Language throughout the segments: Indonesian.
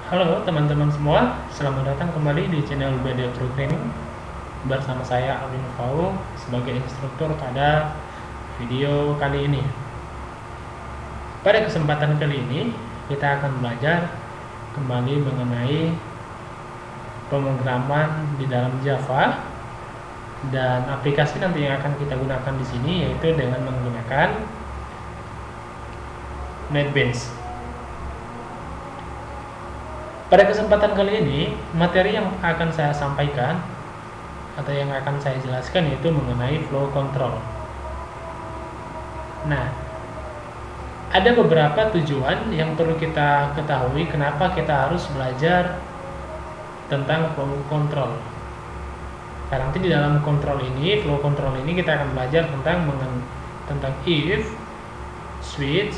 Halo teman-teman semua, selamat datang kembali di channel BD Programming bersama saya Alvin Fau sebagai instruktur pada video kali ini. Pada kesempatan kali ini kita akan belajar kembali mengenai pemrograman di dalam Java dan aplikasi nanti yang akan kita gunakan di sini yaitu dengan menggunakan NetBeans. Pada kesempatan kali ini, materi yang akan saya sampaikan atau yang akan saya jelaskan yaitu mengenai flow control. Nah, ada beberapa tujuan yang perlu kita ketahui kenapa kita harus belajar tentang flow control. Karena nanti di dalam flow control ini kita akan belajar tentang if, switch,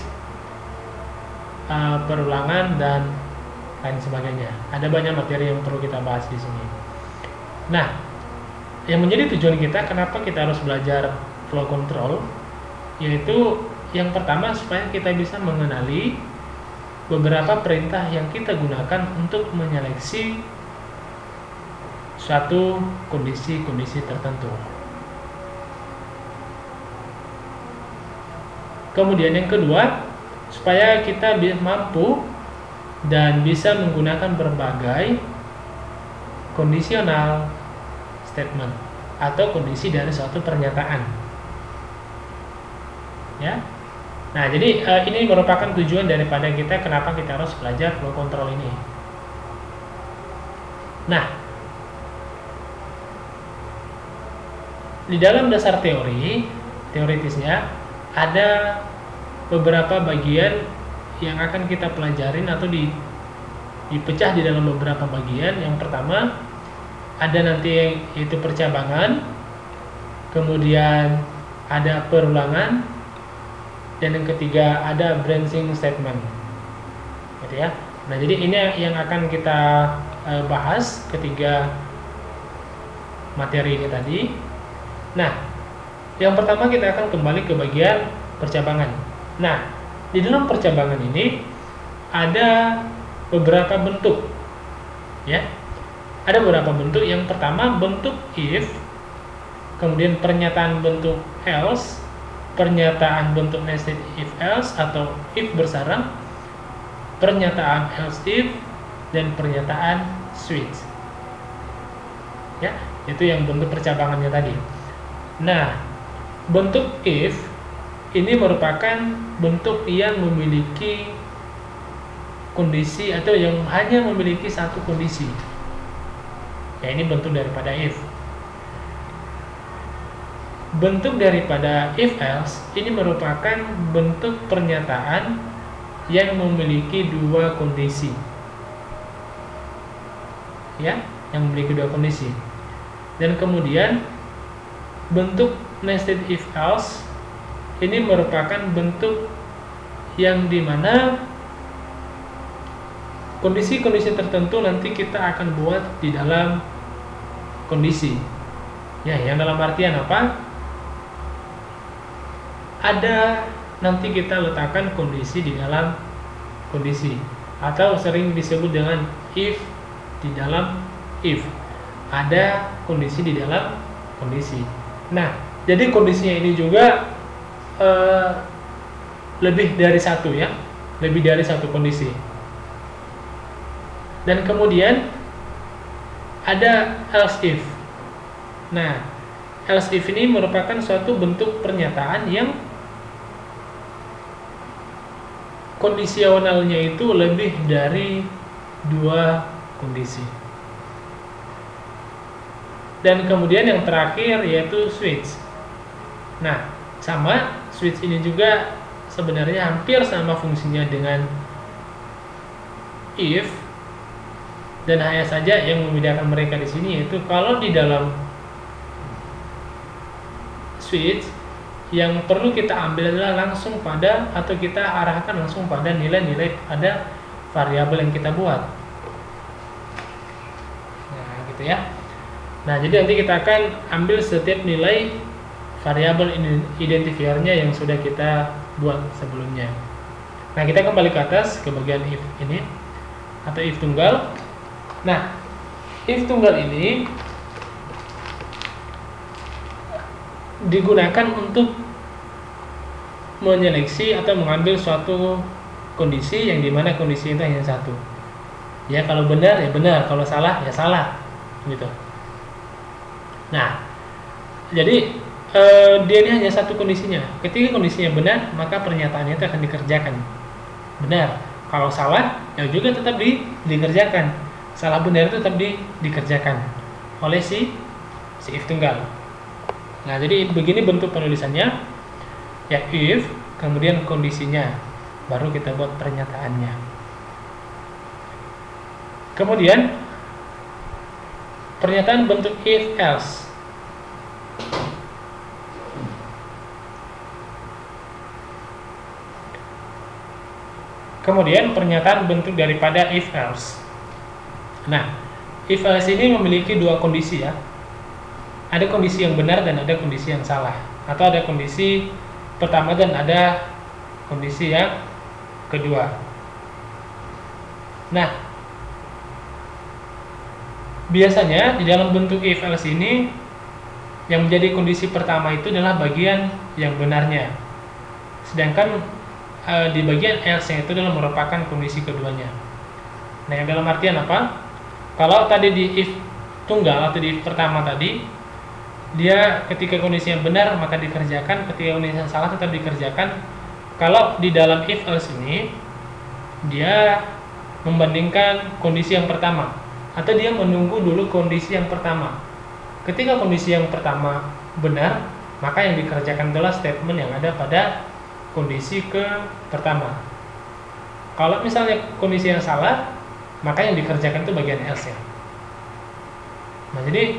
perulangan dan lain sebagainya. Ada banyak materi yang perlu kita bahas di sini. Nah, yang menjadi tujuan kita kenapa kita harus belajar flow control yaitu yang pertama supaya kita bisa mengenali beberapa perintah yang kita gunakan untuk menyeleksi suatu kondisi-kondisi tertentu. Kemudian yang kedua, supaya kita mampu dan bisa menggunakan berbagai conditional statement atau kondisi dari suatu pernyataan. Ya. Nah, jadi ini merupakan tujuan daripada kita kenapa kita harus belajar flow control ini. Nah, di dalam dasar teoritisnya ada beberapa bagian yang akan kita pelajarin atau dipecah di dalam beberapa bagian. Yang pertama ada nanti yaitu percabangan, kemudian ada perulangan, dan yang ketiga ada branching statement, gitu ya. Nah, jadi ini yang akan kita bahas ketiga materi ini tadi. Nah, yang pertama kita akan kembali ke bagian percabangan. Nah, di dalam percabangan ini ada beberapa bentuk, ya. Ada beberapa bentuk. Yang pertama bentuk if, kemudian pernyataan bentuk else, pernyataan bentuk nested if else atau if bersarang, pernyataan else if, dan pernyataan switch. Ya, itu yang bentuk percabangannya tadi. Nah, bentuk if ini merupakan bentuk yang memiliki kondisi atau yang hanya memiliki satu kondisi. Ya, ini bentuk daripada if. Bentuk daripada if else ini merupakan bentuk pernyataan yang memiliki dua kondisi. Ya, yang memiliki dua kondisi. Dan kemudian bentuk nested if else ini merupakan bentuk yang dimana kondisi-kondisi tertentu nanti kita akan buat di dalam kondisi. Ya, yang dalam artian apa? Ada nanti kita letakkan kondisi di dalam kondisi, atau sering disebut dengan if di dalam if. Ada kondisi di dalam kondisi. Nah, jadi kondisinya ini juga lebih dari satu, ya, lebih dari satu kondisi. Dan kemudian ada else if. Nah, else if ini merupakan suatu bentuk pernyataan yang kondisionalnya itu lebih dari dua kondisi. Dan kemudian yang terakhir yaitu switch. Nah, sama, switch ini juga sebenarnya hampir sama fungsinya dengan if, dan hanya saja yang membedakan mereka di sini yaitu kalau di dalam switch yang perlu kita ambil adalah langsung pada, atau kita arahkan langsung pada nilai-nilai pada variabel yang kita buat. Nah, gitu ya. Nah, jadi nanti kita akan ambil setiap nilai variabel identifiernya yang sudah kita buat sebelumnya. Nah, kita kembali ke atas ke bagian if ini. atau if tunggal. Nah, if tunggal ini digunakan untuk menyeleksi atau mengambil suatu kondisi yang dimana kondisi itu hanya satu. Ya, kalau benar ya benar, kalau salah ya salah, gitu. Nah, jadi dia ini hanya satu kondisinya. Ketika kondisinya benar, maka pernyataannya itu akan dikerjakan. Benar. Kalau salah, ya juga tetap dikerjakan. Salah benar itu tetap dikerjakan oleh si if tunggal. Nah, jadi begini bentuk penulisannya. Ya, if, kemudian kondisinya, baru kita buat pernyataannya. Kemudian pernyataan bentuk if else. Kemudian pernyataan bentuk daripada if else. Nah, if else ini memiliki dua kondisi ya. Ada kondisi yang benar dan ada kondisi yang salah. Atau ada kondisi pertama dan ada kondisi yang kedua. Nah, biasanya di dalam bentuk if else ini yang menjadi kondisi pertama itu adalah bagian yang benarnya. Sedangkan di bagian else itu adalah merupakan kondisi keduanya. Nah, yang dalam artian apa? Kalau tadi di if tunggal atau di if pertama tadi, dia ketika kondisi yang benar maka dikerjakan, ketika kondisi yang salah tetap dikerjakan. Kalau di dalam if else ini, dia membandingkan kondisi yang pertama, atau dia menunggu dulu kondisi yang pertama. Ketika kondisi yang pertama benar, maka yang dikerjakan adalah statement yang ada pada kondisi ke pertama. Kalau misalnya kondisi yang salah, maka yang dikerjakan itu bagian else ya. Nah, jadi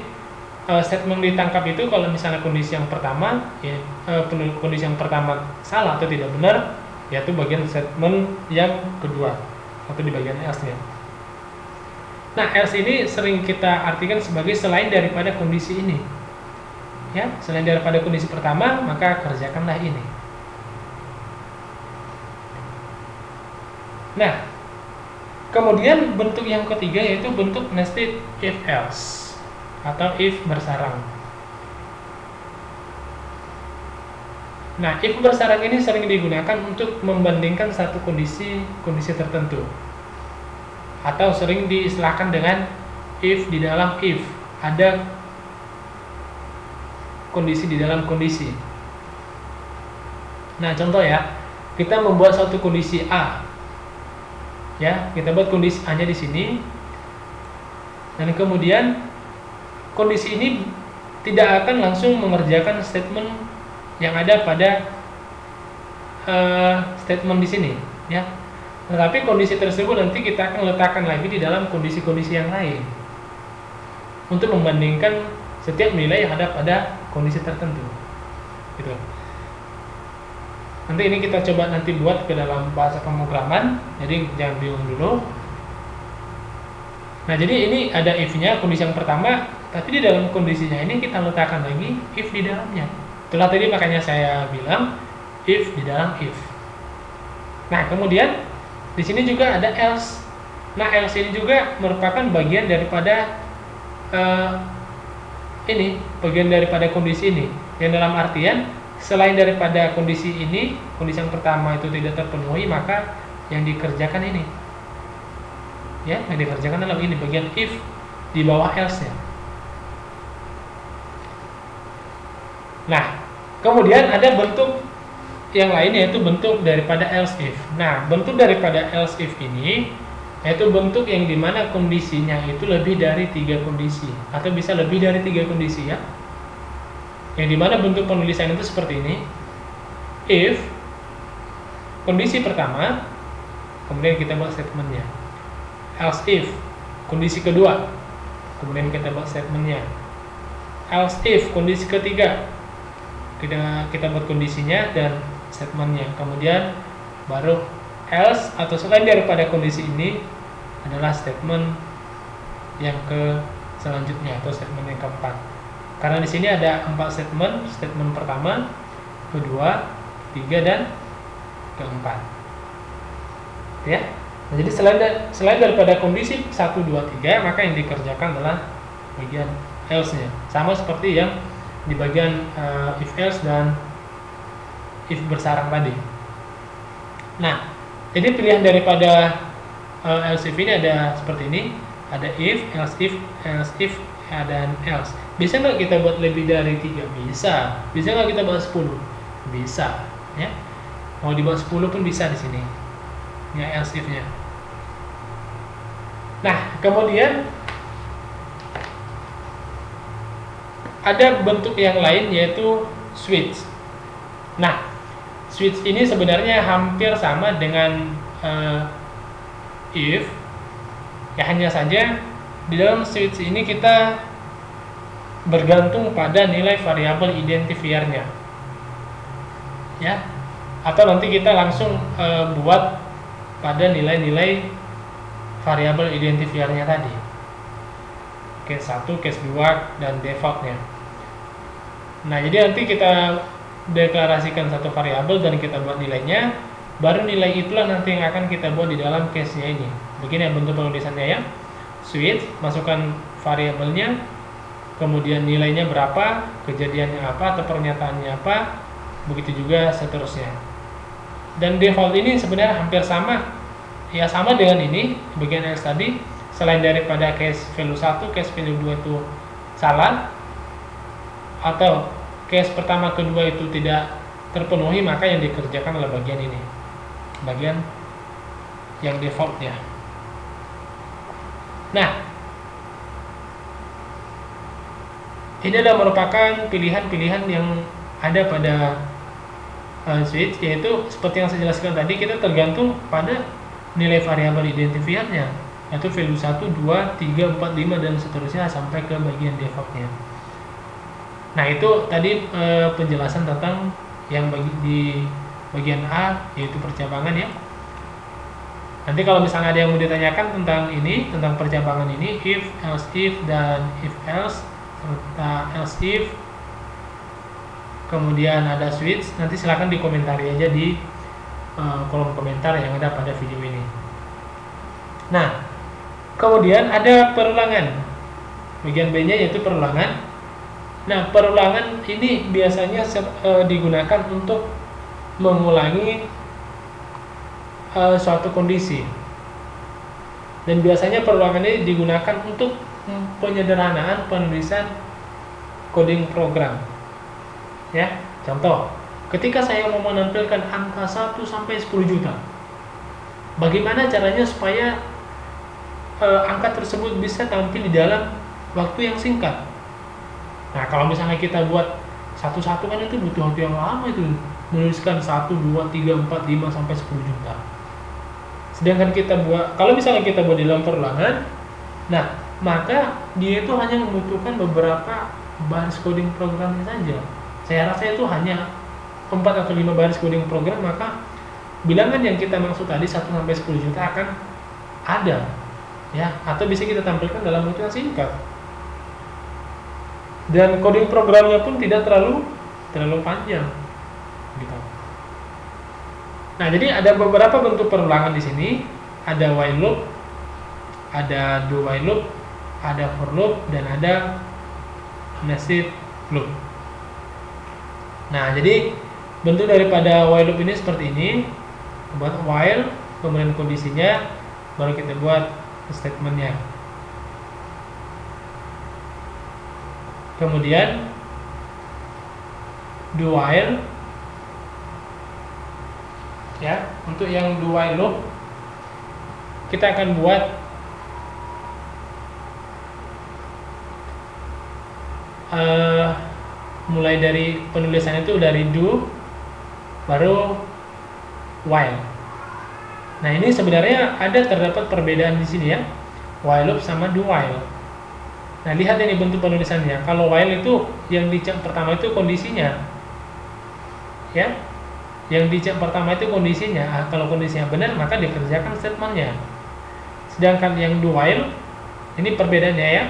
statement ditangkap itu kalau misalnya kondisi yang pertama ya, kondisi yang pertama salah atau tidak benar, yaitu bagian statement yang kedua atau di bagian else-nya. Nah, else ini sering kita artikan sebagai selain daripada kondisi ini. Ya, selain daripada kondisi pertama, maka kerjakanlah ini. Nah, kemudian bentuk yang ketiga yaitu bentuk nested if else atau if bersarang. Nah, if bersarang ini sering digunakan untuk membandingkan satu kondisi tertentu, atau sering diistilahkan dengan if di dalam if. Ada kondisi di dalam kondisi. Nah, contoh ya, kita membuat suatu kondisi A. Ya, kita buat kondisi A-nya di sini. Dan kemudian kondisi ini tidak akan langsung mengerjakan statement yang ada pada statement di sini, ya. Tetapi kondisi tersebut nanti kita akan letakkan lagi di dalam kondisi-kondisi yang lain untuk membandingkan setiap nilai yang ada pada kondisi tertentu. Gitu. Nanti ini kita coba nanti buat ke dalam bahasa pemrograman, jadi jangan bingung dulu. Nah, jadi ini ada if-nya, kondisi yang pertama, tapi di dalam kondisinya ini kita letakkan lagi if di dalamnya. Itulah tadi makanya saya bilang if di dalam if. Nah, kemudian di sini juga ada else. Nah, else ini juga merupakan bagian daripada bagian daripada kondisi ini. Yang dalam artian selain daripada kondisi ini, kondisi yang pertama itu tidak terpenuhi, maka yang dikerjakan ini. Ya, yang dikerjakan adalah ini bagian if di bawah else-nya. Nah, kemudian ada bentuk yang lain yaitu bentuk daripada else if. Nah, bentuk daripada else if ini yaitu bentuk yang dimana kondisinya itu lebih dari 3 kondisi atau bisa lebih dari 3 kondisi ya. Yang dimana bentuk penulisan itu seperti ini. If kondisi pertama, kemudian kita buat statementnya. Else if kondisi kedua, kemudian kita buat statementnya. Else if kondisi ketiga, kita buat kondisinya dan statementnya. Kemudian baru else atau selain daripada kondisi ini adalah statement yang ke selanjutnya atau statement yang keempat. Karena di sini ada 4 statement, statement pertama, kedua, ketiga dan keempat. Ya. Nah, jadi selain daripada kondisi 1, 2, 3, maka yang dikerjakan adalah bagian else-nya. Sama seperti yang di bagian if else dan if bersarang tadi. Nah, jadi pilihan daripada else if ini ada seperti ini, ada if, else if, dan else. Bisa nggak kita buat lebih dari 3? Bisa. Bisa nggak kita buat 10? Bisa. Ya, mau dibuat 10 pun bisa di sini. Ya, else if-nya. Nah, kemudian ada bentuk yang lain yaitu switch. Nah, switch ini sebenarnya hampir sama dengan if, ya hanya saja di dalam switch ini kita bergantung pada nilai variabel identifiernya, ya, atau nanti kita langsung buat pada nilai-nilai variabel identifiernya tadi, case 1, case 2, dan defaultnya. Nah, jadi nanti kita deklarasikan satu variabel dan kita buat nilainya, baru nilai itulah nanti yang akan kita buat di dalam case-nya ini. Begini bentuk penulisannya ya. Switch, masukkan variabelnya, kemudian nilainya berapa, kejadiannya apa atau pernyataannya apa, begitu juga seterusnya. Dan default ini sebenarnya hampir sama, ya sama dengan ini bagian else tadi. Selain daripada case value 1, case value 2 itu salah, atau case pertama kedua itu tidak terpenuhi, maka yang dikerjakan adalah bagian ini, bagian yang default ya. Nah, ini adalah merupakan pilihan-pilihan yang ada pada switch, yaitu seperti yang saya jelaskan tadi, kita tergantung pada nilai variabel identifiernya, yaitu value 1, 2, 3, 4, 5 dan seterusnya sampai ke bagian defaultnya. Nah, itu tadi penjelasan tentang yang di bagian A, yaitu percabangan ya. Nanti kalau misalnya ada yang mau ditanyakan tentang ini, tentang percabangan ini, if, else if, dan if else, serta else if, kemudian ada switch, nanti silahkan dikomentari aja di kolom komentar yang ada pada video ini. Nah, kemudian ada perulangan. Bagian B-nya yaitu perulangan. Nah, perulangan ini biasanya digunakan untuk mengulangi suatu kondisi. Dan biasanya perulangan ini digunakan untuk penyederhanaan penulisan coding program. Ya, contoh, ketika saya mau menampilkan angka 1 sampai 10 juta, bagaimana caranya supaya angka tersebut bisa tampil di dalam waktu yang singkat? Nah, kalau misalnya kita buat satu-satu kan itu butuh waktu yang lama, itu menuliskan 1, 2, 3, 4, 5 sampai 10 juta. Sedangkan kita buat, kalau misalnya kita buat di dalam perulangan, nah, maka dia itu hanya membutuhkan beberapa baris coding programnya saja. Saya rasa itu hanya 4 atau 5 baris coding program, maka bilangan yang kita maksud tadi 1 sampai 10 juta akan ada, ya, atau bisa kita tampilkan dalam waktu yang singkat. Dan coding programnya pun tidak terlalu panjang, gitu. Nah, jadi ada beberapa bentuk perulangan di sini. Ada while loop, ada do while loop, ada for loop, dan ada nested loop. Nah, jadi bentuk daripada while loop ini seperti ini. Buat while, kemudian kondisinya, baru kita buat statementnya. Kemudian do while, ya, untuk yang do while loop kita akan buat mulai dari penulisan itu dari do baru while. Nah, ini sebenarnya terdapat perbedaan di sini ya, while loop sama do while. Nah, lihat ini bentuk penulisannya. Kalau while itu yang di cek pertama itu kondisinya, ya, yang di cek pertama itu kondisinya. Kalau kondisinya benar, maka dikerjakan statementnya. Sedangkan yang do while ini perbedaannya ya.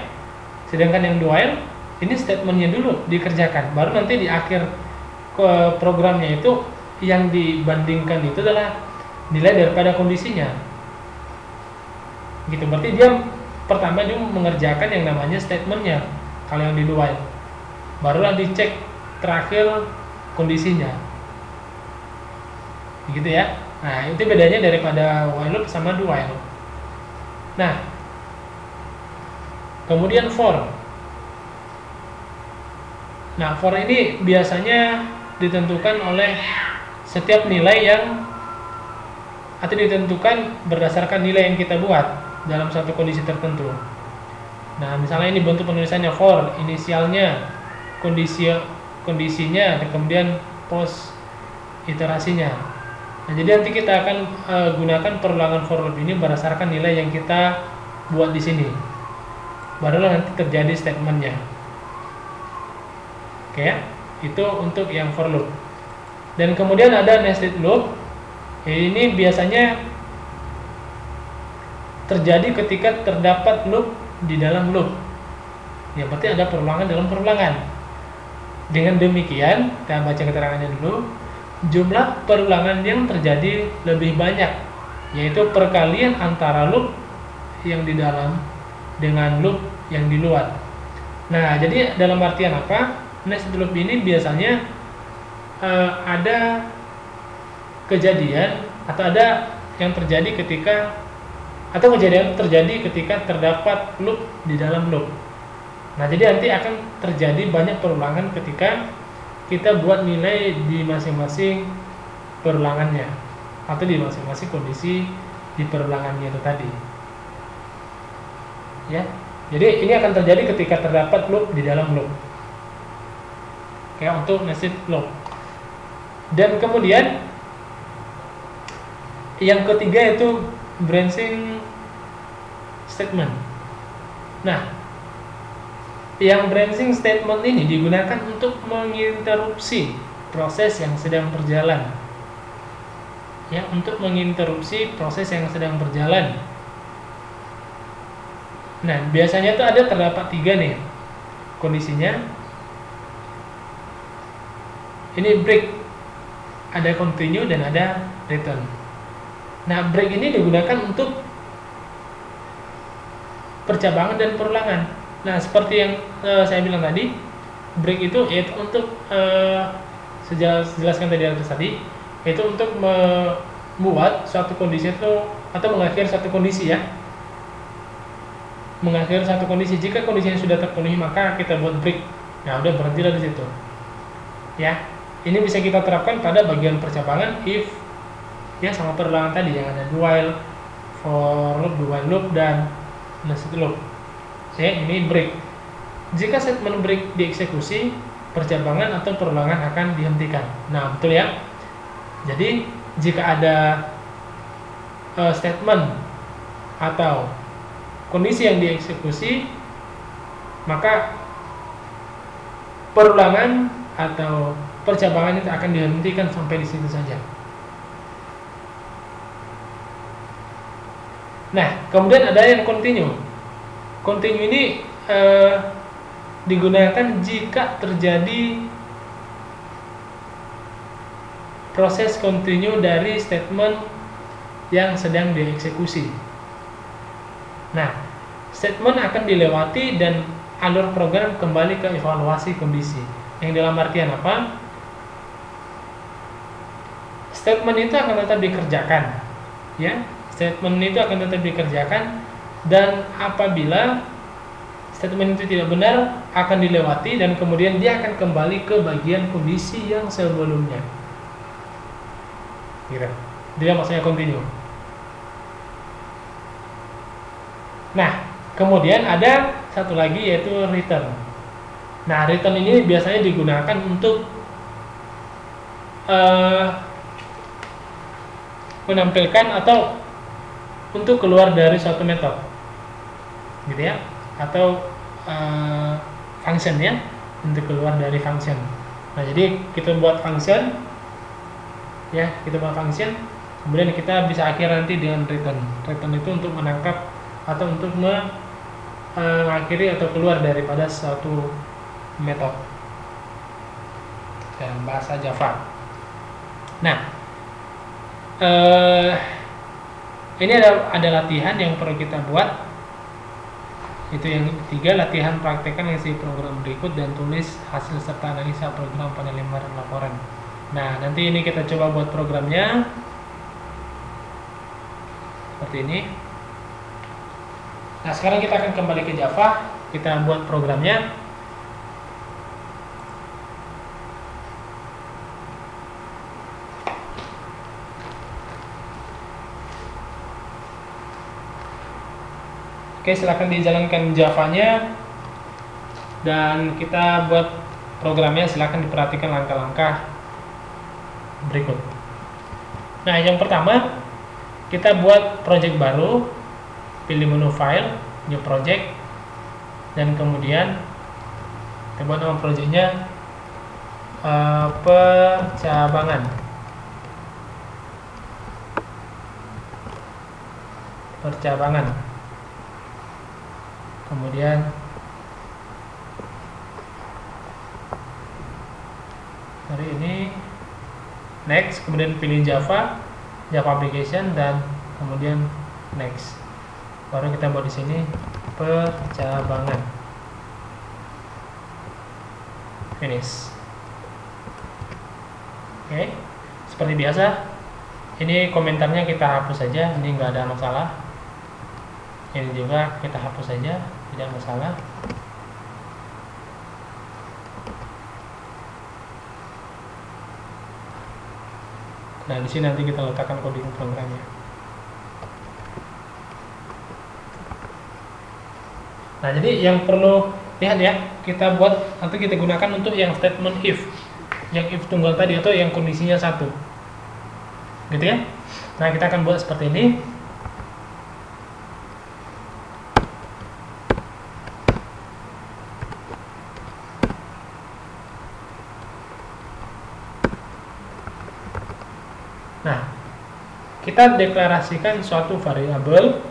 Sedangkan yang do while ini statementnya dulu dikerjakan, baru nanti di akhir programnya itu yang dibandingkan itu adalah nilai daripada kondisinya. gitu. Berarti dia pertama dia mengerjakan yang namanya statementnya kalau yang di do while, barulah dicek terakhir kondisinya, gitu ya. Nah, itu bedanya daripada while loop sama do while. Nah, kemudian for. Nah, for ini biasanya ditentukan oleh setiap nilai yang, atau ditentukan berdasarkan nilai yang kita buat dalam satu kondisi tertentu. Nah, misalnya ini bentuk penulisannya for, inisialnya, kondisinya, dan kemudian post iterasinya. Nah, jadi nanti kita akan gunakan perulangan for loop ini berdasarkan nilai yang kita buat di sini. Barulah nanti terjadi statementnya. Oke ya, itu untuk yang for loop. Dan kemudian ada nested loop. Ini biasanya terjadi ketika terdapat loop di dalam loop. Ya, berarti ada perulangan dalam perulangan. Dengan demikian, kita baca keterangannya dulu. Jumlah perulangan yang terjadi lebih banyak, yaitu perkalian antara loop yang di dalam dengan loop yang di luar. Nah, jadi dalam artian apa? Nested loop ini biasanya ada kejadian atau ada yang terjadi ketika, atau kejadian terjadi ketika terdapat loop di dalam loop. Nah, jadi nanti akan terjadi banyak perulangan ketika kita buat nilai di masing-masing perulangannya atau di masing-masing kondisi di perulangannya itu tadi. Ya. Jadi ini akan terjadi ketika terdapat loop di dalam loop. Kayak untuk nested loop. Dan kemudian yang ketiga yaitu branching statement. Nah, yang branching statement ini digunakan untuk menginterupsi proses yang sedang berjalan. Ya, untuk menginterupsi proses yang sedang berjalan. Nah, biasanya itu ada terdapat 3 nih kondisinya. Ini break, ada continue dan ada return. Nah, break ini digunakan untuk percabangan dan perulangan. Nah, seperti yang saya bilang tadi, break itu yaitu untuk jelaskan tadi, yaitu untuk membuat suatu kondisi itu atau mengakhiri satu kondisi ya. Mengakhiri satu kondisi. Jika kondisinya sudah terpenuhi, maka kita buat break. Nah, udah berhentilah di situ. Ya. Ini bisa kita terapkan pada bagian percabangan if ya sama perulangan tadi yang ada do while, for loop, do while loop, dan nested loop. Ya, ini break. Jika statement break dieksekusi, percabangan atau perulangan akan dihentikan. Nah, betul ya. Jadi jika ada statement atau kondisi yang dieksekusi, maka perulangan atau percabangan itu akan dihentikan sampai di situ saja. Nah, kemudian ada yang continue. Continue ini digunakan jika terjadi proses continue dari statement yang sedang dieksekusi. Nah, statement akan dilewati dan alur program kembali ke evaluasi kondisi. Yang dalam artian apa? Statement itu akan tetap dikerjakan, ya. Statement itu akan tetap dikerjakan, dan apabila statement itu tidak benar akan dilewati dan kemudian dia akan kembali ke bagian kondisi yang sebelumnya. Gitu. Dia maksudnya continue. Nah, kemudian ada satu lagi yaitu return. Nah, return ini biasanya digunakan untuk menampilkan atau untuk keluar dari suatu metode, gitu ya, atau function ya, untuk keluar dari function. Nah, jadi kita buat function, ya, kita buat function, kemudian kita bisa akhir nanti dengan return. Return itu untuk menangkap atau untuk mengakhiri atau keluar daripada suatu metode dalam bahasa Java. Nah, Ini ada latihan yang perlu kita buat. Itu yang ketiga, latihan praktekkan isi program berikut dan tulis hasil serta analisa program pada lembar laporan. Nah, nanti ini kita coba buat programnya seperti ini. Nah, sekarang kita akan kembali ke Java, kita buat programnya. Oke, silahkan dijalankan Java-nya dan kita buat programnya. Silahkan diperhatikan langkah-langkah berikut. Nah, yang pertama kita buat project baru, pilih menu file, new project, dan kemudian kita buat nama projectnya percabangan. Kemudian hari ini next, kemudian pilih Java application, dan kemudian next. Baru kita buat di sini percabangan. Finish. Oke, seperti biasa. Ini komentarnya kita hapus saja, ini nggak ada masalah. Ini juga kita hapus saja, tidak masalah. Nah, di sini nanti kita letakkan coding programnya. Nah, jadi yang perlu lihat ya, kita buat nanti kita gunakan untuk yang statement if, yang if tunggal tadi atau yang kondisinya 1, gitu ya. Nah, kita akan buat seperti ini. Nah, kita deklarasikan suatu variabel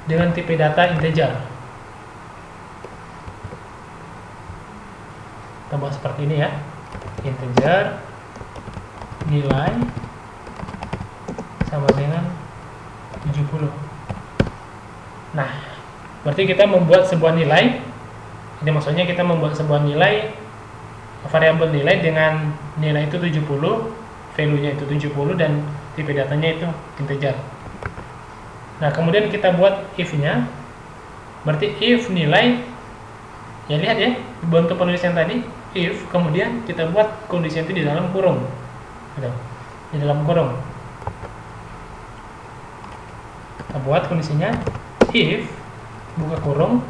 dengan tipe data integer. Kita buat seperti ini ya, integer nilai sama dengan 70. Nah, berarti kita membuat sebuah nilai. Ini maksudnya kita membuat sebuah nilai, variabel nilai dengan nilai itu 70, value-nya itu 70, dan tipe datanya itu integer. Nah, kemudian kita buat if-nya. Berarti if nilai, ya lihat ya, bentuk penulisan tadi, if, kemudian kita buat kondisi itu di dalam kurung. Gitu. Di dalam kurung. Kita buat kondisinya, if, buka kurung,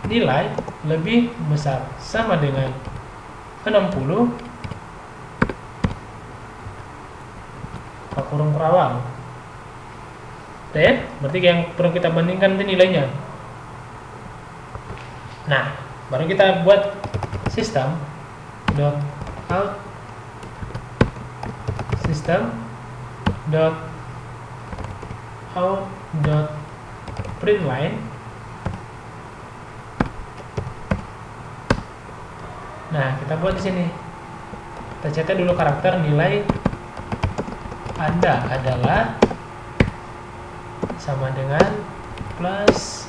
nilai lebih besar sama dengan 60, buka kurung perawal. Ya, berarti yang perlu kita bandingkan itu nilainya. Nah, baru kita buat sistem dot out system dot out dot println. Nah, kita buat di sini. Kita cetak dulu karakter nilai Anda adalah sama dengan plus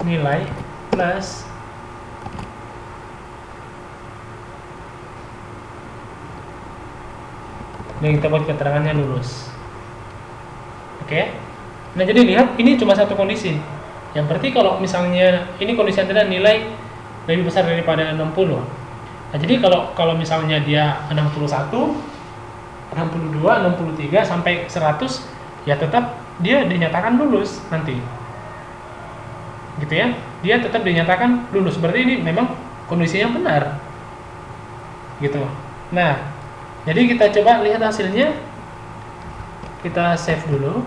nilai plus dan kita buat keterangannya lulus. Oke. Nah, jadi lihat, ini cuma satu kondisi. Yang berarti kalau misalnya ini kondisi adalah nilai lebih besar daripada 60. Nah, jadi kalau misalnya dia 61, 62, 63 sampai 100, ya tetap dia dinyatakan lulus nanti. Gitu ya. Dia tetap dinyatakan lulus. Berarti ini memang kondisinya benar. Gitu. Nah, jadi kita coba lihat hasilnya. Kita save dulu.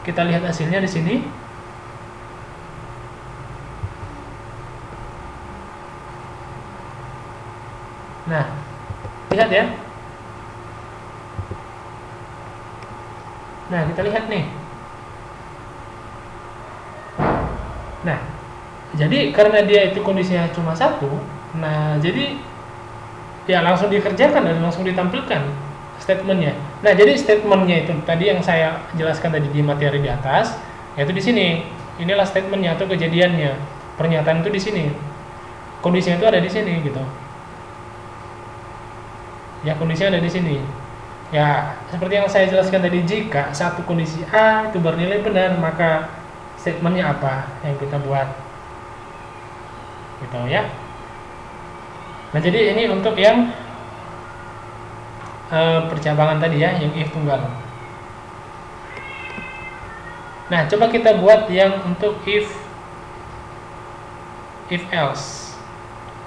Kita lihat hasilnya di sini. Nah, lihat ya. Nah, kita lihat nih. Nah, jadi karena dia itu kondisinya cuma satu, nah jadi ya langsung dikerjakan dan langsung ditampilkan statementnya. Nah, jadi statementnya itu tadi yang saya jelaskan tadi di materi di atas, yaitu di sini. Inilah statementnya atau kejadiannya. Pernyataan itu di sini. Kondisinya itu ada di sini gitu. Ya, kondisinya ada di sini. Ya, seperti yang saya jelaskan tadi, jika satu kondisi A itu bernilai benar, maka statementnya apa yang kita buat. Gitu ya. Nah, jadi ini untuk yang percabangan tadi ya, yang if tunggal. Nah, coba kita buat yang untuk if else.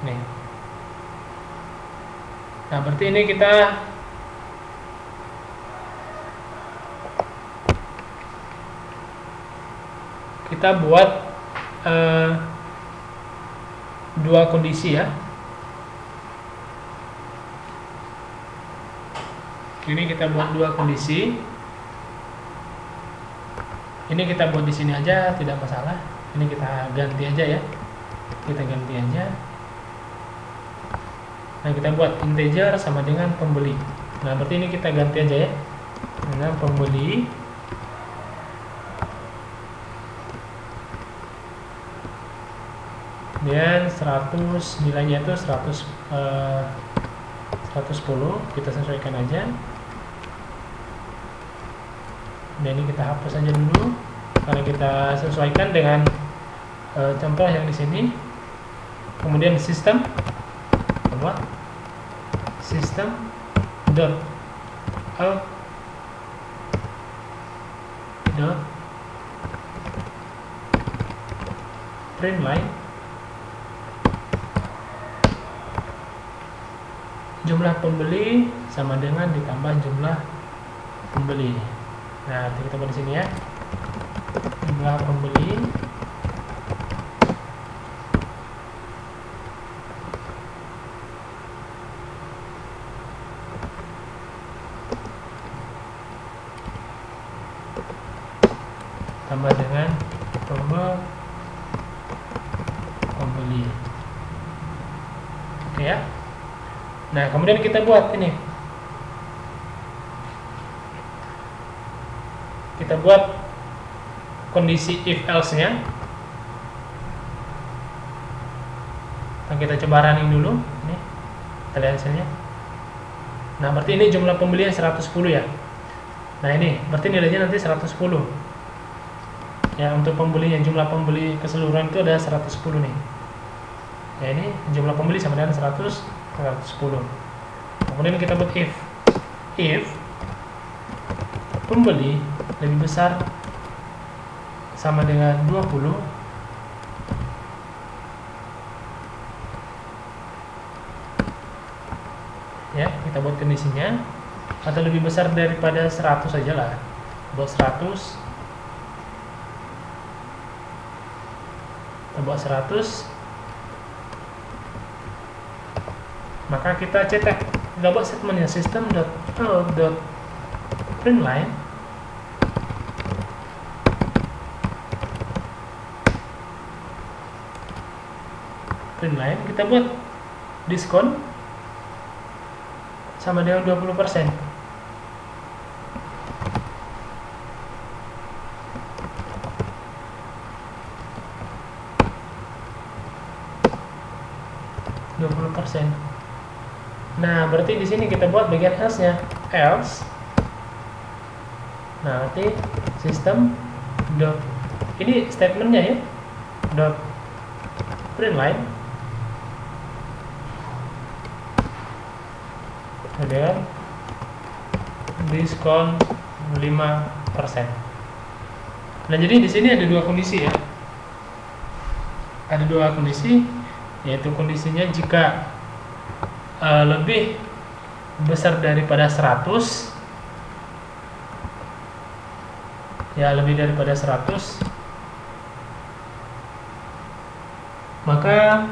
Nih. Nah, berarti ini kita buat dua kondisi ya. Ini kita buat dua kondisi. Ini kita buat di sini aja, tidak masalah. Ini kita ganti aja ya. Kita ganti aja. Nah, kita buat integer sama dengan pembeli. Nah, berarti ini kita ganti aja ya. Dengan pembeli. Dan 100, nilainya itu 110. Kita sesuaikan aja. Dan ini kita hapus aja dulu karena kita sesuaikan dengan contoh yang di sini. Kemudian sistem dot out dot print line jumlah pembeli sama dengan ditambah jumlah pembeli. Nah, kita buat di sini ya. Jumlah pembeli tambah dengan pembeli. Oke ya. Nah, kemudian kita buat ini. Kita buat kondisi if else-nya. Nah, kita coba running dulu. Ini kita lihat hasilnya. Nah, berarti ini jumlah pembelian 110 ya. Nah, ini berarti nilainya nanti 110. Ya, untuk pembelinya, jumlah pembeli keseluruhan itu ada 110 nih. Ya, ini jumlah pembeli sama dengan 110. Kemudian kita buat if pembeli lebih besar sama dengan 20, ya, kita buat kondisinya, atau lebih besar daripada 100 aja lah. Buat 100, kita buat 100, maka kita cetak, kita buat statementnya system.out.println kita buat diskon sama dengan 20%. Nah, berarti di sini kita buat bagian else-nya. Else. Nah, nanti sistem dot, ini statementnya ya. Dot println kemudian diskon 5%. Nah, jadi di sini ada dua kondisi ya. Ada dua kondisi, yaitu kondisinya jika lebih besar daripada 100, ya, lebih daripada 100, maka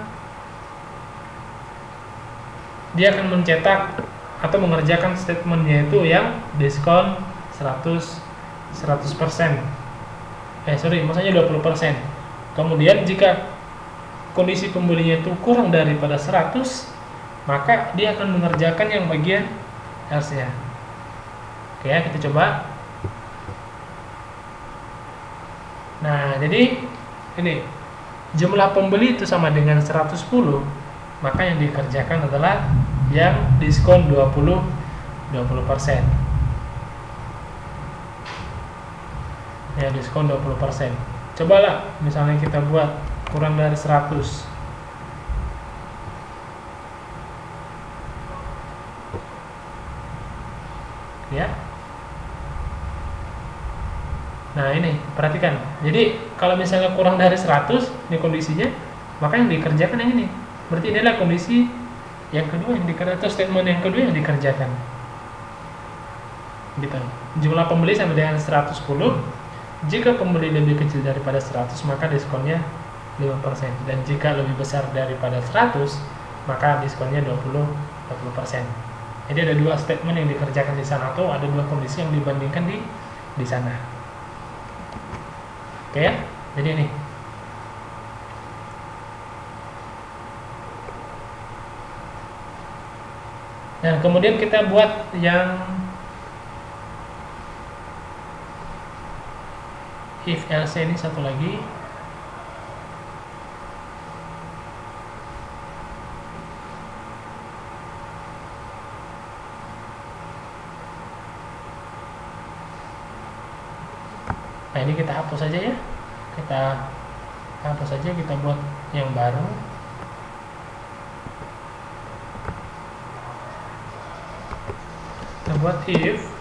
dia akan mencetak atau mengerjakan statementnya itu yang diskon 100%. Maksudnya 20%. Kemudian jika kondisi pembelinya itu kurang daripada 100, maka dia akan mengerjakan yang bagian else-nya. Oke ya, kita coba. Nah, jadi ini jumlah pembeli itu sama dengan 110, maka yang dikerjakan adalah yang diskon 20%. Ya, diskon 20%. Cobalah misalnya kita buat kurang dari 100. Ya. Nah, ini perhatikan. Jadi kalau misalnya kurang dari 100 ini kondisinya, maka yang dikerjakan yang ini. Berarti ini adalah kondisi yang kedua yang dikerjakan, atau statement yang kedua yang dikerjakan. Gitu. Jumlah pembeli sama dengan 110. Jika pembeli lebih kecil daripada 100, maka diskonnya 5%. Dan jika lebih besar daripada 100, maka diskonnya 20%. Jadi ada dua statement yang dikerjakan di sana, atau ada dua kondisi yang dibandingkan di sana. Oke ya, jadi ini. Nah, kemudian kita buat yang if else ini satu lagi. Nah, ini kita hapus saja ya. Kita hapus saja, kita buat yang baru. Kita buat if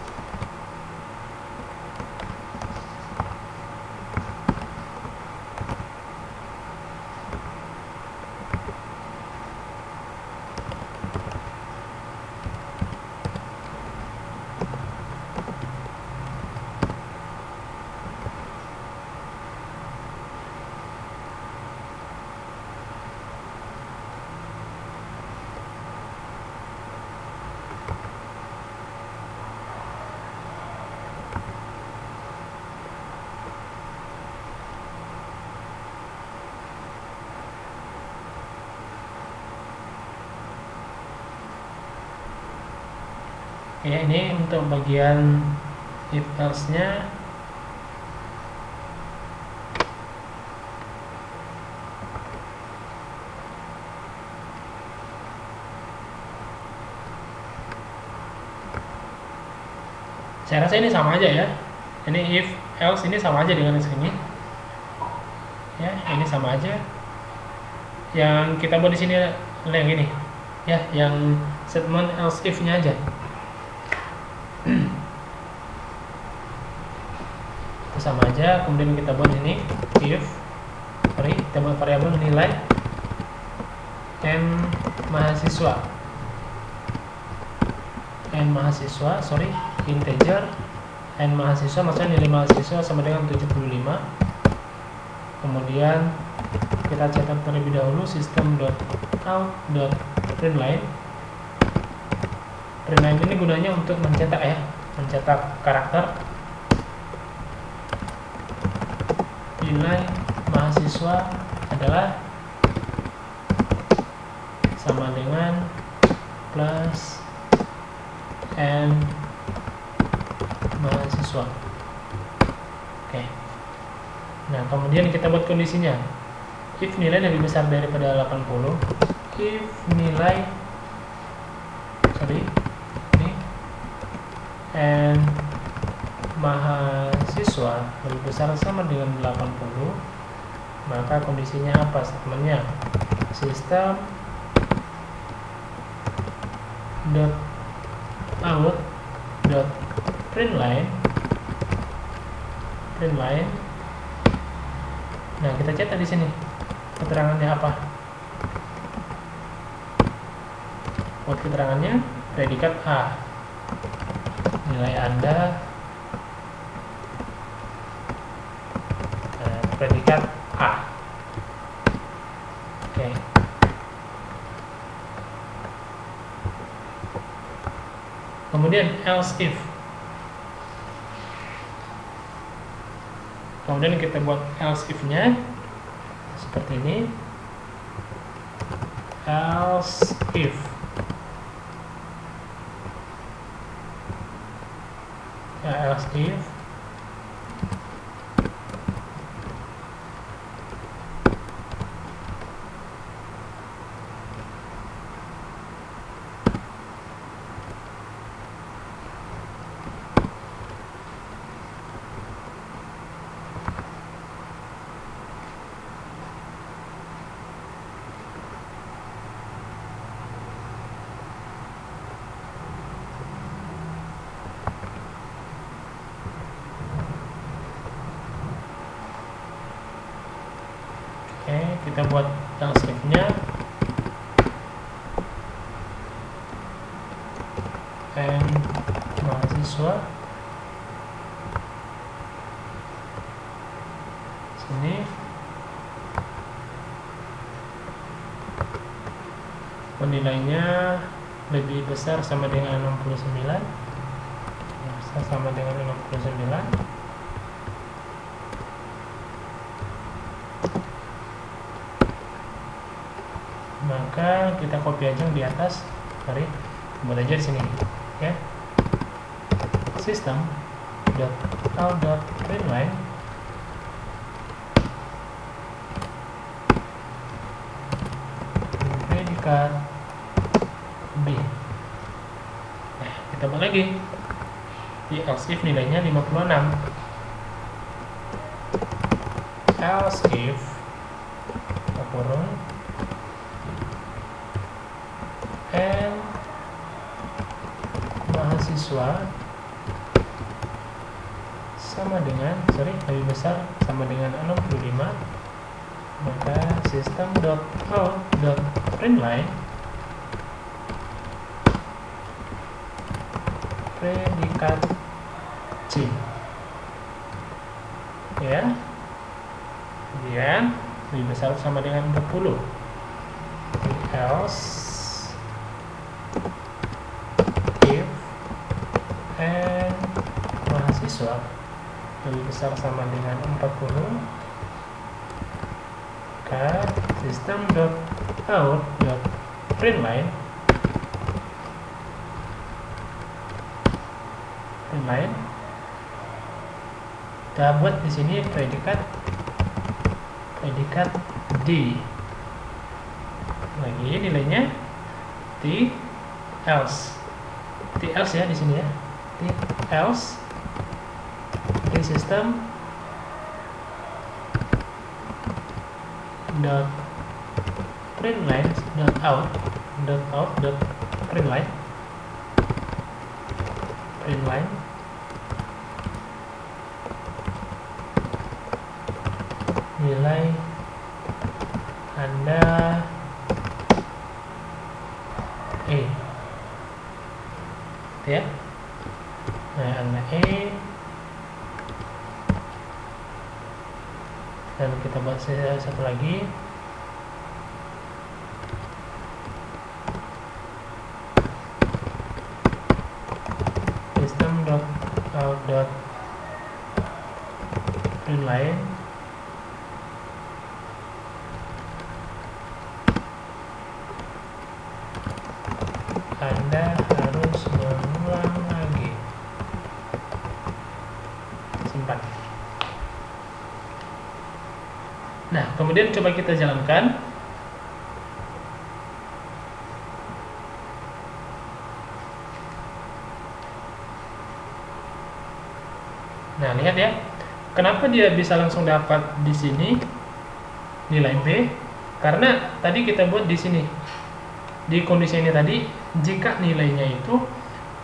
ya, ini untuk bagian if else nya. Saya rasa ini sama aja ya. Ini if else ini sama aja dengan yang sini. Ya, ini sama aja. Yang kita buat di sini adalah yang ini. Ya, yang statement else if-nya aja. Itu sama aja. Kemudian kita buat ini if, kita buat variabel nilai n mahasiswa, integer n mahasiswa, maksudnya nilai mahasiswa sama dengan 75. Kemudian kita cetak terlebih dahulu system.out.println. Println ini gunanya untuk mencetak ya, mencetak karakter. Nilai mahasiswa adalah sama dengan plus n mahasiswa. Oke. Nah, kemudian kita buat kondisinya. If nilai lebih besar daripada 80, if nilai n mahasiswa lebih besar sama dengan 80, maka kondisinya apa statementnya? System out println. Nah, kita cetak di sini keterangannya apa. Buat keterangannya predikat A, nilai Anda, predikat A. Oke. Kemudian else if. Kemudian kita buat else if-nya. seperti ini. Else if else if kita buat else if-nya and mahasiswa sini nilainya lebih besar sama dengan 69, besar sama dengan 69. Maka kita copy aja di atas, mari buat aja di sini, ya. System.out.println predikat B. Nah, kita buat lagi di else if nilainya 56. Else if kurung and mahasiswa sama dengan lebih besar sama dengan 65, maka system.out.println predikat C, ya. Kemudian lebih besar sama dengan 40. Else if and mahasiswa lebih besar sama dengan 40, maka system.out.println kita buat di sini predikat D. Lagi nilainya T else ya di sini ya. T else di sistem dot println dot out dot println nilai Anda ya. Nah, Anda dan kita buat satu lagi system.out.println Anda harus mengulang lagi. Simpan. Nah, kemudian coba kita jalankan. Nah, lihat ya. Kenapa dia bisa langsung dapat di sini nilai B? Karena tadi kita buat di sini. Di kondisi ini tadi, jika nilainya itu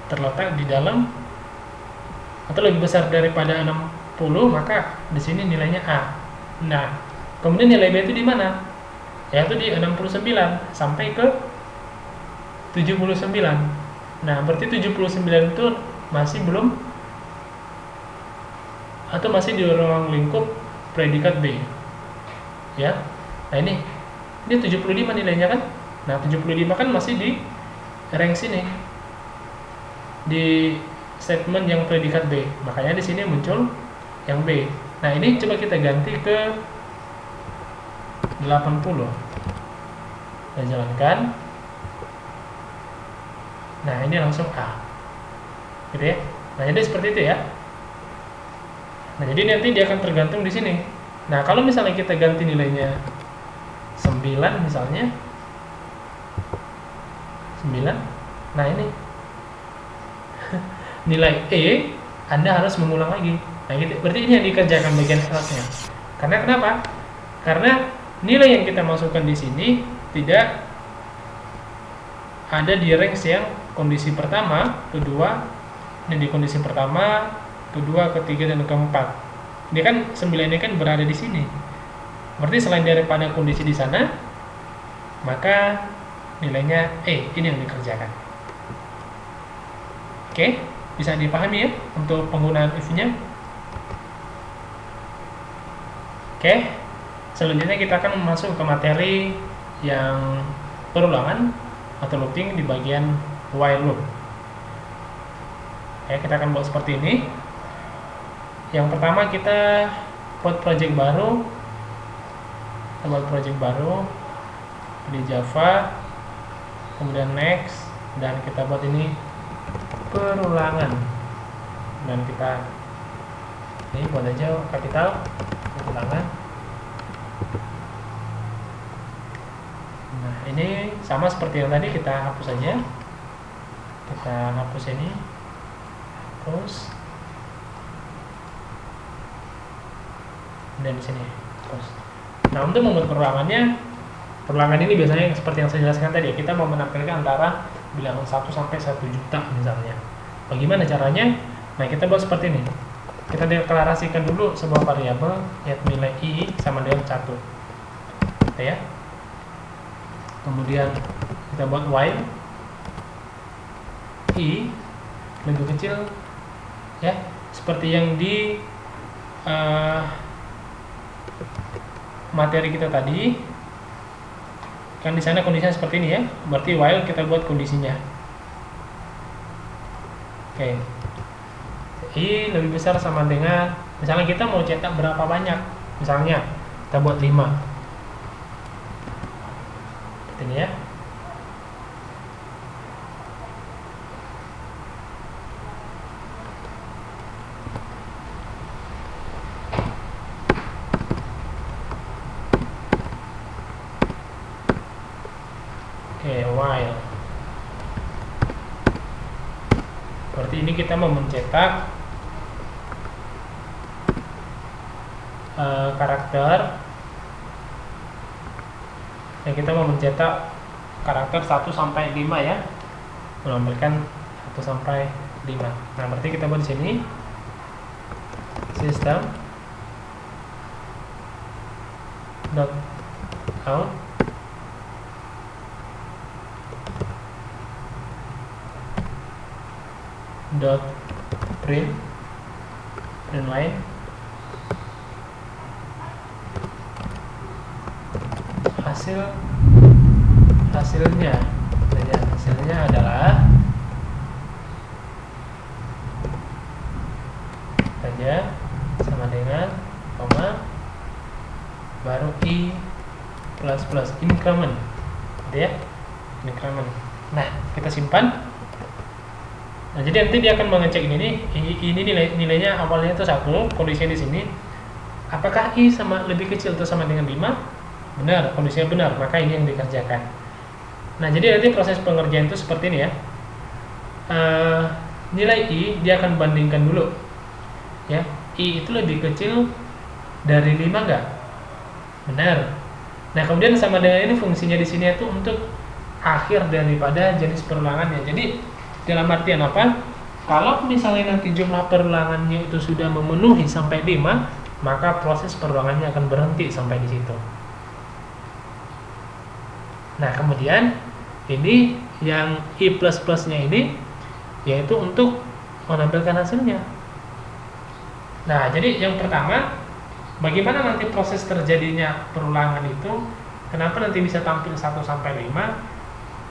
terletak di dalam atau lebih besar daripada 60, maka di sini nilainya A. Nah, kemudian nilai B itu di mana? Yaitu di 69 sampai ke 79. Nah, berarti 79 itu masih belum atau masih di ruang lingkup predikat B. Ya. Nah, ini 75 nilainya kan? Nah, 75 kan masih di rank sini. Di statement yang predikat B. Makanya di sini muncul yang B. Nah, ini coba kita ganti ke 80. Kita jalankan. Nah, ini langsung A. Gitu ya. Nah, jadi seperti itu ya. Nah, jadi nanti dia akan tergantung di sini. Nah, kalau misalnya kita ganti nilainya 9 misalnya. 9. Nah, ini nilai E Anda harus mengulang lagi. Nah, gitu. Berarti ini yang dikerjakan bagian atasnya. Karena kenapa? Karena nilai yang kita masukkan di sini tidak ada di range yang kondisi pertama, kedua, ini di kondisi pertama, kedua, ketiga, dan keempat. Ini kan 9 ini kan berada di sini. Berarti selain daripada kondisi di sana, maka nilainya E, ini yang dikerjakan. Oke, bisa dipahami ya untuk penggunaan if-nya. Oke, selanjutnya kita akan masuk ke materi yang perulangan atau looping di bagian while loop. Oke, kita akan buat seperti ini. Yang pertama kita buat project baru. Kita buat project baru di Java, kemudian next, dan kita buat ini perulangan, dan kita ini buat aja kapital perulangan. Nah, ini sama seperti yang tadi, kita hapus saja. Kita hapus ini, hapus, dan di sini hapus. Nah, untuk membuat perulangan ini biasanya seperti yang saya jelaskan tadi, kita mau menampilkan antara bilangan 1 sampai 1 juta misalnya. Bagaimana caranya? Nah, kita buat seperti ini. Kita deklarasikan dulu sebuah variabel yaitu nilai I sama dengan 1. Ya. Kemudian kita buat while I lebih kecil ya, seperti yang di materi kita tadi. Kan di sana kondisinya seperti ini ya. Berarti while kita buat kondisinya. Oke. I lebih besar sama dengan, misalnya kita mau cetak berapa banyak. Misalnya kita buat 5. Seperti ini ya. While. Berarti ini kita mau mencetak karakter, yang kita mau mencetak karakter 1 sampai 5 ya, menampilkan 1 sampai 5. Nah, berarti kita buat di sini system dot out dot print line hasilnya adalah saja sama dengan koma baru I plus increment, ya, increment. Nah, kita simpan. Nah, jadi nanti dia akan mengecek ini nilainya awalnya itu 1, kondisinya di sini. Apakah I sama lebih kecil atau sama dengan 5? Benar, kondisinya benar, maka ini yang dikerjakan. Nah, jadi nanti proses pengerjaan itu seperti ini ya. Nilai I dia akan bandingkan dulu. Ya, I itu lebih kecil dari 5 enggak? Benar. Nah, kemudian sama dengan ini fungsinya di sini itu untuk akhir daripada jenis perulangannya. Jadi dalam artian apa? Kalau misalnya nanti jumlah perulangannya itu sudah memenuhi sampai 5, maka proses perulangannya akan berhenti sampai di situ. Nah, kemudian ini yang I++ nya ini yaitu untuk menampilkan hasilnya. Nah, jadi yang pertama, bagaimana nanti proses terjadinya perulangan itu? Kenapa nanti bisa tampil 1 sampai 5?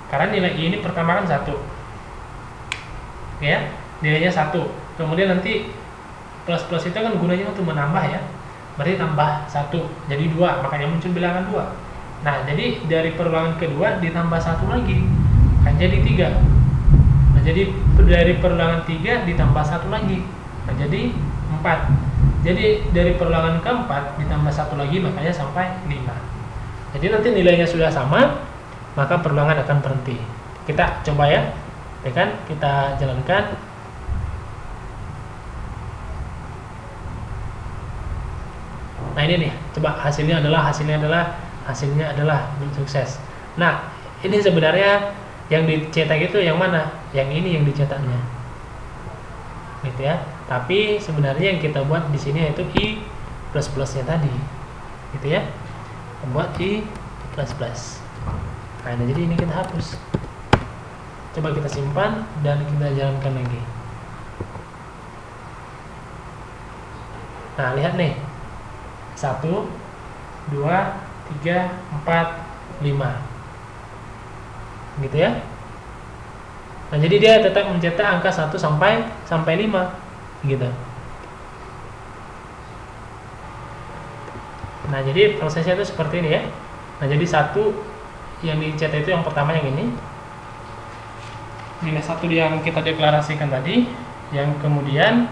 Karena nilai I ini pertama kan 1. Ya, nilainya 1. Kemudian nanti plus itu kan gunanya untuk menambah ya. berarti tambah 1 jadi 2, makanya muncul bilangan 2. Nah, jadi dari perulangan kedua ditambah 1 lagi kan jadi 3. Nah, jadi dari perulangan 3 ditambah 1 lagi nah jadi 4. Jadi dari perulangan keempat ditambah 1 lagi makanya sampai 5. Jadi nanti nilainya sudah sama, maka perulangan akan berhenti. Kita coba ya kan kita jalankan. Nah, ini nih, coba hasilnya adalah sukses. Nah, ini sebenarnya yang dicetak itu yang mana? Yang ini yang dicetaknya, gitu ya. Tapi sebenarnya yang kita buat di sini yaitu i plus plusnya tadi, gitu ya. Membuat i plus plus. Nah, jadi ini kita hapus. Coba kita simpan dan kita jalankan lagi. Nah, lihat nih. 1, 2, 3, 4, 5 gitu ya. Nah, jadi dia tetap mencetak angka 1 sampai 5 gitu. Nah, jadi prosesnya itu seperti ini ya. Nah, jadi 1 yang dicetak itu yang pertama yang ini. Nilai 1 yang kita deklarasikan tadi, yang kemudian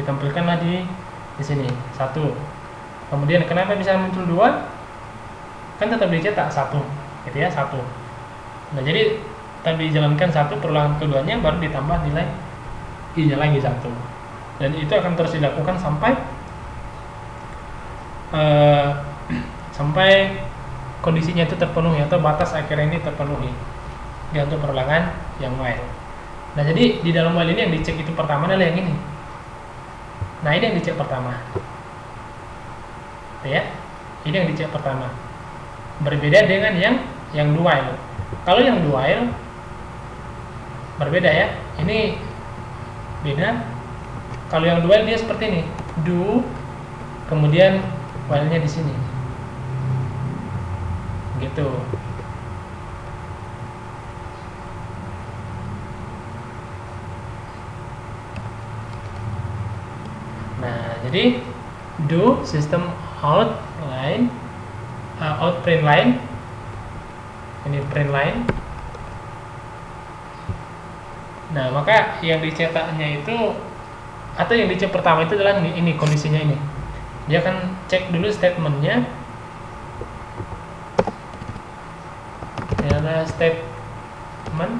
ditampilkanlah di sini 1. Kemudian kenapa bisa muncul 2? Kan tetap dicetak 1, gitu ya, 1. Nah, jadi tadi dijalankan 1 perulangan keduanya baru ditambah nilai i-nya lagi 1. Dan itu akan terus dilakukan sampai kondisinya itu terpenuhi atau batas akhir ini terpenuhi. Ya, untuk perulangan yang while. Nah, jadi di dalam while ini yang dicek itu pertama adalah yang ini. Nah, ini yang dicek pertama. Ya, ini yang dicek pertama. Berbeda dengan yang do while. Kalau yang do while berbeda ya. Ini beda. Kalau yang do while dia seperti ini. Do kemudian while-nya di sini. Gitu. Nah, jadi do system out line out print line, ini print line. Nah, maka yang dicetaknya itu atau yang dicek pertama itu adalah ini kondisinya ini. Dia akan cek dulu statementnya. Ini adalah statement.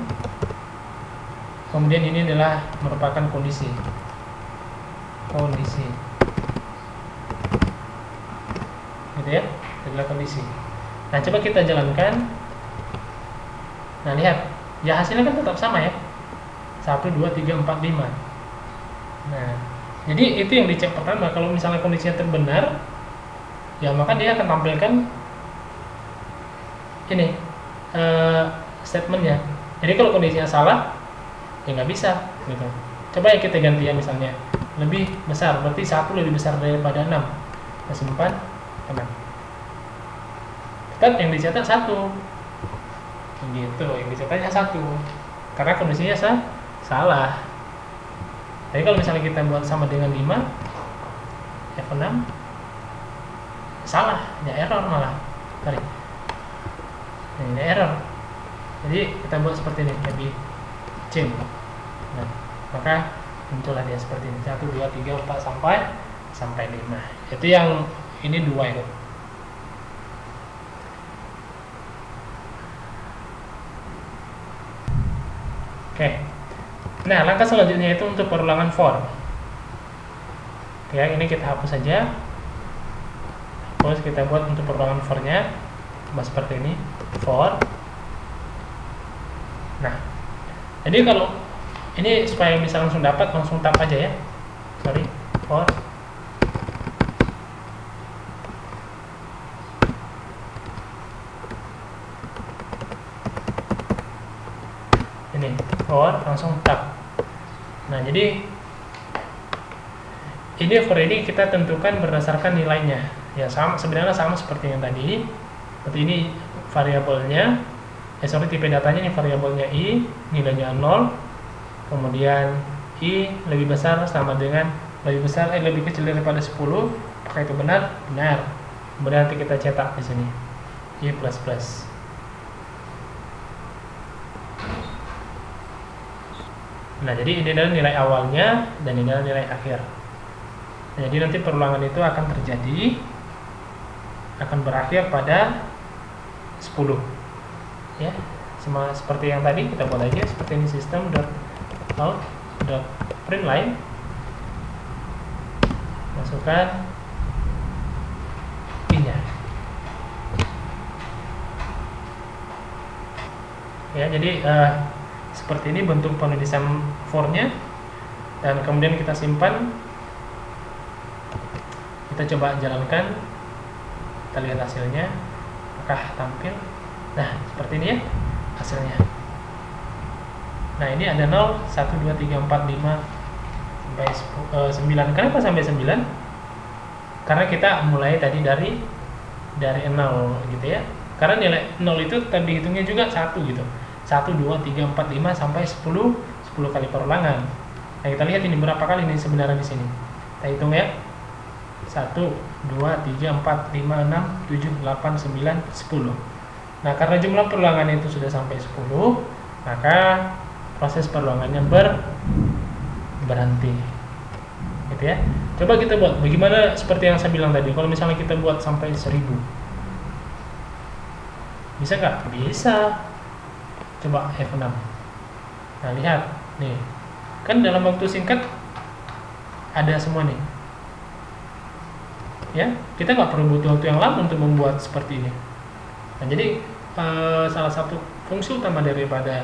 Kemudian ini adalah merupakan kondisi. Gitu ya, adalah kondisi. Nah, coba kita jalankan. Nah, lihat ya, hasilnya kan tetap sama ya, 1, 2, 3, 4, 5. Nah, jadi itu yang dicek pertama. Kalau misalnya kondisinya terbenar, ya maka dia akan tampilkan ini statementnya. Jadi kalau kondisinya salah, ya nggak bisa gitu. Coba ya kita ganti ya, misalnya lebih besar, berarti 1 lebih besar daripada 6. Kita simpan, teman. Tetap yang dicetak 1 gitu, yang dicetaknya 1 karena kondisinya salah. Jadi kalau misalnya kita buat sama dengan 5 F6 salah, ya error malah. Sorry, ini error. Jadi kita buat seperti ini, lebih change. Nah, maka muncullah dia seperti ini, 1, 2, 3, 4 sampai 5. Itu yang ini 2 itu. Oke. Nah, langkah selanjutnya itu untuk perulangan for. Oke, yang ini kita hapus saja. Terus kita buat untuk perulangan for-nya seperti ini, for. Nah, jadi kalau ini supaya bisa langsung dapat, langsung tap aja ya. Sorry, for. Ini for, langsung tap. Nah, jadi ini for ini kita tentukan berdasarkan nilainya. Ya, sama, sebenarnya sama seperti yang tadi. Seperti ini variabelnya, tipe datanya, ini variabelnya i, nilainya 0. Kemudian i lebih besar sama dengan lebih kecil daripada 10, Apakah itu benar? Benar. Kemudian nanti kita cetak di sini Y++. Nah, jadi ini adalah nilai awalnya dan ini adalah nilai akhir. Nah, jadi nanti perulangan itu akan terjadi, akan berakhir pada 10. Ya, sama seperti yang tadi kita buat aja seperti ini, system.out.println, masukkan I-nya. Ya, jadi seperti ini bentuk penulisan for-nya, dan kemudian kita simpan, kita coba jalankan, kita lihat hasilnya apakah tampil. Nah, seperti ini ya hasilnya. Nah, ini ada 0, 1, 2, 3, 4, 5 sampai 9. Kenapa sampai 9? Karena kita mulai tadi dari 0 gitu ya. Karena nilai 0 itu tadi hitungnya juga 1 gitu. 1, 2, 3, 4, 5 sampai 10 kali perulangan. Nah, kita lihat ini berapa kali ini sebenarnya di sini. Kita hitung ya. 1, 2, 3, 4, 5, 6, 7, 8, 9, 10. Nah, karena jumlah perulangan itu sudah sampai 10, maka proses perulangannya berhenti. Gitu ya. Coba kita buat bagaimana seperti yang saya bilang tadi. Kalau misalnya kita buat sampai 1000. Bisa nggak? Bisa. Coba F6. Nah, lihat nih, kan dalam waktu singkat ada semua nih ya, kita nggak perlu butuh waktu yang lama untuk membuat seperti ini. Nah, jadi salah satu fungsi utama daripada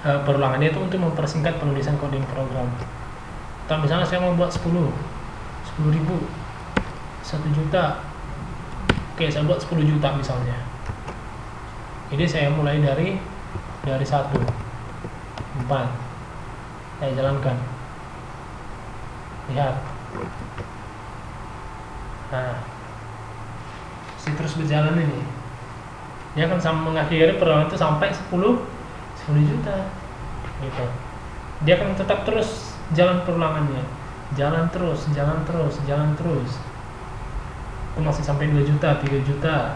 perulangan itu untuk mempersingkat penulisan coding program. Kalau misalnya saya mau buat 10.000, 1 juta, oke, saya buat 10 juta misalnya. Jadi saya mulai dari 1, 4, saya jalankan. Lihat. Nah, masih terus berjalan ini. Dia akan mengakhiri perulangan itu sampai 10 juta. Gitu. Dia akan tetap terus jalan perulangannya. Jalan terus. Itu masih sampai 2 juta, 3 juta.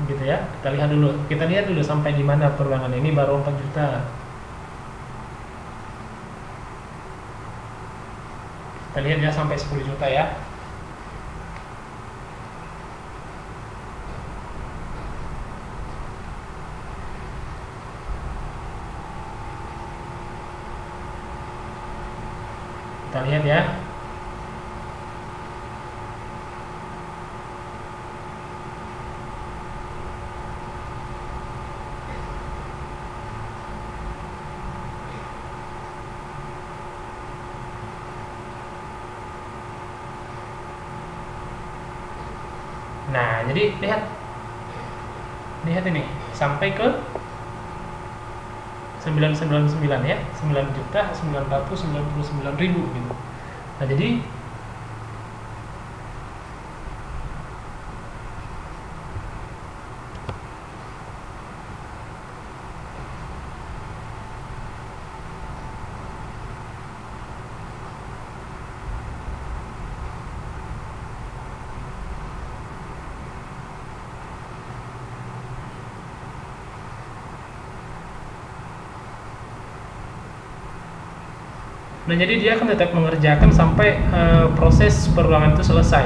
Gitu ya. Kita lihat dulu sampai di mana perulangan ini, baru 4 juta. Kita lihat ya sampai 10 juta ya. Kita lihat ya. Nah, jadi lihat ini sampai ke 999 ya, 9.999.000 gitu. Nah, jadi dia akan tetap mengerjakan sampai proses perulangan itu selesai.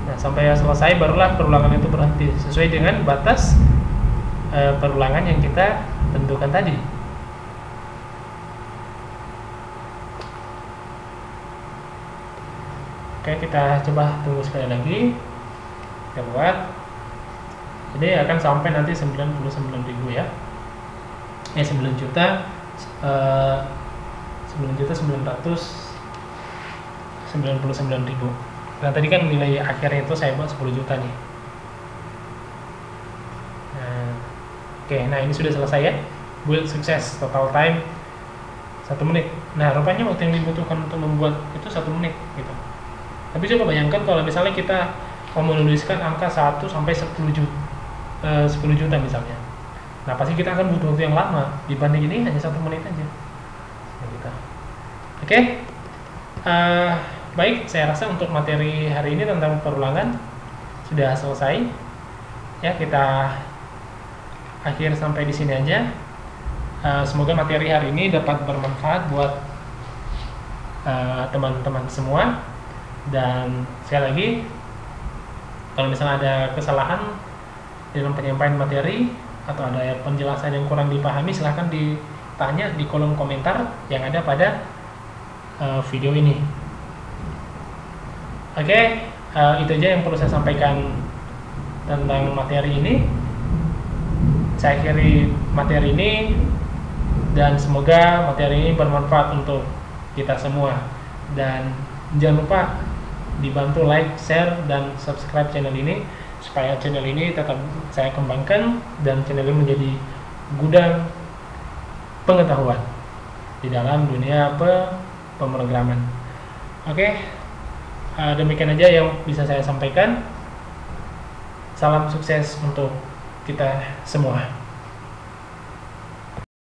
Nah, sampai selesai barulah perulangan itu berhenti sesuai dengan batas perulangan yang kita tentukan tadi. Oke, kita coba tunggu sekali lagi. Kita buat. Jadi akan sampai nanti 99.000 ya. 9 juta 9.999.000. Nah, tadi kan nilai akhirnya itu saya buat 10 juta nih. Nah, oke, nah ini sudah selesai ya. Build sukses, total time 1 menit. Nah, rupanya waktu yang dibutuhkan untuk membuat itu 1 menit gitu. Tapi coba bayangkan kalau misalnya kita mau menuliskan angka 1 sampai 10 juta misalnya. Nah, pasti kita akan butuh waktu yang lama. Dibanding ini hanya 1 menit aja. Nah, kita Oke, baik, saya rasa untuk materi hari ini tentang perulangan sudah selesai. Ya, kita akhir sampai di sini aja. Semoga materi hari ini dapat bermanfaat buat teman-teman semua. Dan sekali lagi, kalau misalnya ada kesalahan dalam penyampaian materi atau ada penjelasan yang kurang dipahami, silahkan ditanya di kolom komentar yang ada pada video ini. Oke, itu aja yang perlu saya sampaikan tentang materi ini. Saya akhiri materi ini dan semoga materi ini bermanfaat untuk kita semua. Dan jangan lupa dibantu like, share, dan subscribe channel ini supaya channel ini tetap saya kembangkan dan channel ini menjadi gudang pengetahuan di dalam dunia pemrograman. Oke, demikian aja yang bisa saya sampaikan. Salam sukses untuk kita semua.